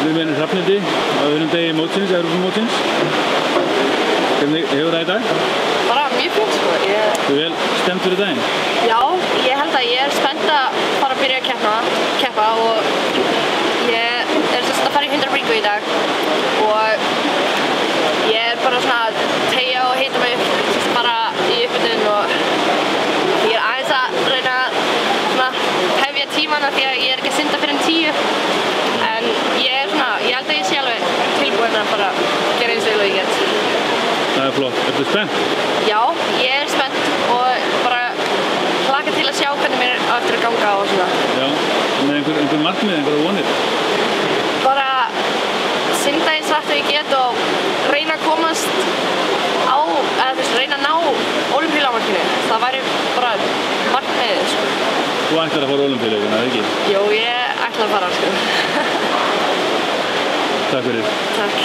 Við erum Hrafnhildi á öðrum degi mótsins, Evrópumótsins. Hvernig hefur það í dag? Bara mjög fínt sko. Þú vel stemmt fyrir daginn? Já, ég held að ég er spennt að fara að byrja að keppa og ég er að fara í 100 bringu í dag og ég er bara svona að teygja og hita mig upp bara í uppbytun og ég er aðeins að reyna að hefja tímana því að ég er ekki að synda fyrir 10 en ég held að ég sé alveg tilbúin að bara gera eins vel og ég get. Það er flott. Ertu spennt? Já, ég er spennt og bara hlakka til að sjá hvernig mér á eftir að ganga og svona. Já, með einhver markmið, einhverja vonir? Bara synda eins hratt og ég get og reyna að komast á, reyna að ná ólympíulágmarkinu. Það væri bara markmiðið, sko. Þú ætlar að fara á ólympíuleikana, eða ekki? Jú, ég ætla að fara, sko. Takk fyrir. Takk.